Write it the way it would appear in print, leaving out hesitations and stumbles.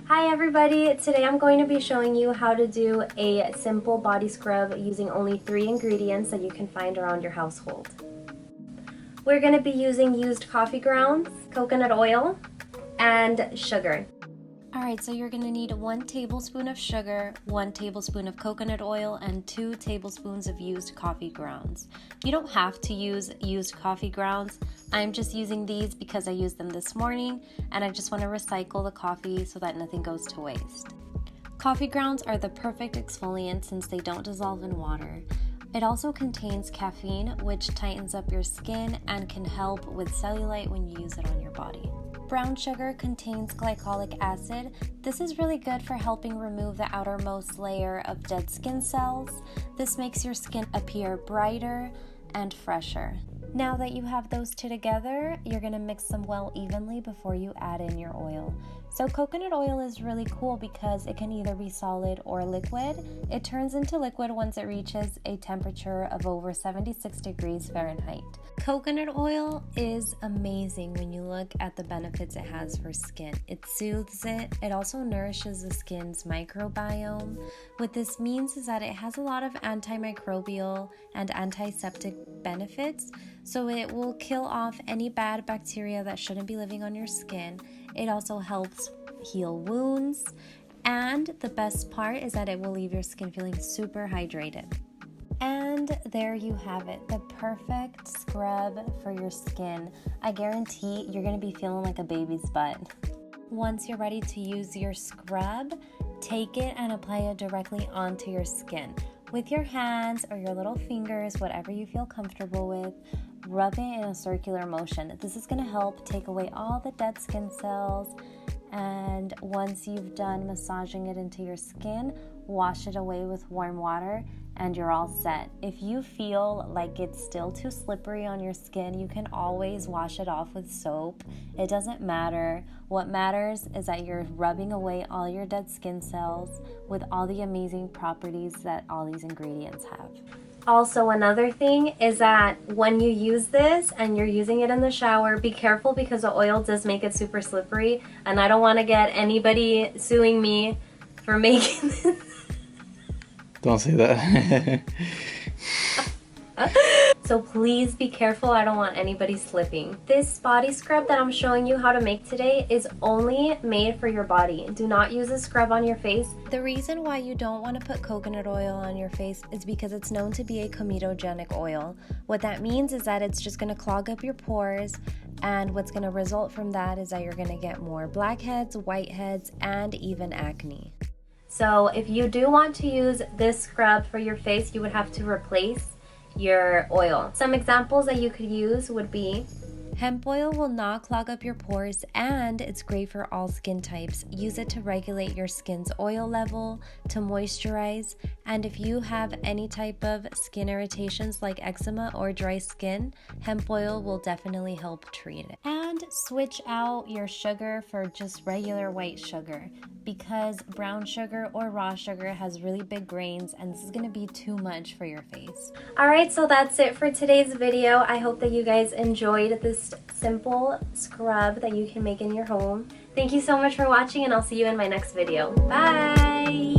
Hi everybody, today I'm going to be showing you how to do a simple body scrub using only 3 ingredients that you can find around your household. We're going to be using used coffee grounds, coconut oil, and sugar. Alright, so you're going to need 1 tablespoon of sugar, 1 tablespoon of coconut oil, and 2 tablespoons of used coffee grounds. You don't have to use used coffee grounds. I'm just using these because I used them this morning and I just want to recycle the coffee so that nothing goes to waste. Coffee grounds are the perfect exfoliant since they don't dissolve in water. It also contains caffeine, which tightens up your skin and can help with cellulite when you use it on your body. Brown sugar contains glycolic acid. This is really good for helping remove the outermost layer of dead skin cells. This makes your skin appear brighter and fresher. Now that you have those two together, you're going to mix them well evenly before you add in your oil. So coconut oil is really cool because it can either be solid or liquid. It turns into liquid once it reaches a temperature of over 76 degrees Fahrenheit. Coconut oil is amazing when you look at the benefits it has for skin. It soothes it. It also nourishes the skin's microbiome. What this means is that it has a lot of antimicrobial and antiseptic benefits. So it will kill off any bad bacteria that shouldn't be living on your skin. It also helps heal wounds. And the best part is that it will leave your skin feeling super hydrated. And there you have it, the perfect scrub for your skin. I guarantee you're going to be feeling like a baby's butt. Once you're ready to use your scrub, take it and apply it directly onto your skin. With your hands or your little fingers, whatever you feel comfortable with, rub it in a circular motion. This is going to help take away all the dead skin cells. And once you've done massaging it into your skin, wash it away with warm water and you're all set. If you feel like it's still too slippery on your skin, you can always wash it off with soap. It doesn't matter. What matters is that you're rubbing away all your dead skin cells with all the amazing properties that all these ingredients have. Also, another thing is that when you use this and you're using it in the shower, be careful because the oil does make it super slippery, and I don't want to get anybody suing me for making this. Don't say that. So please be careful, I don't want anybody slipping. This body scrub that I'm showing you how to make today is only made for your body. Do not use a scrub on your face. The reason why you don't want to put coconut oil on your face is because it's known to be a comedogenic oil. What that means is that it's just going to clog up your pores, and what's going to result from that is that you're going to get more blackheads, whiteheads, and even acne. So if you do want to use this scrub for your face, you would have to replace your oil. Some examples that you could use would be hemp oil will not clog up your pores, and it's great for all skin types. Use it to regulate your skin's oil level, to moisturize, and if you have any type of skin irritations like eczema or dry skin, hemp oil will definitely help treat it. And switch out your sugar for just regular white sugar, because brown sugar or raw sugar has really big grains and this is going to be too much for your face. Alright, so that's it for today's video. I hope that you guys enjoyed this simple scrub that you can make in your home. Thank you so much for watching, and I'll see you in my next video. Bye!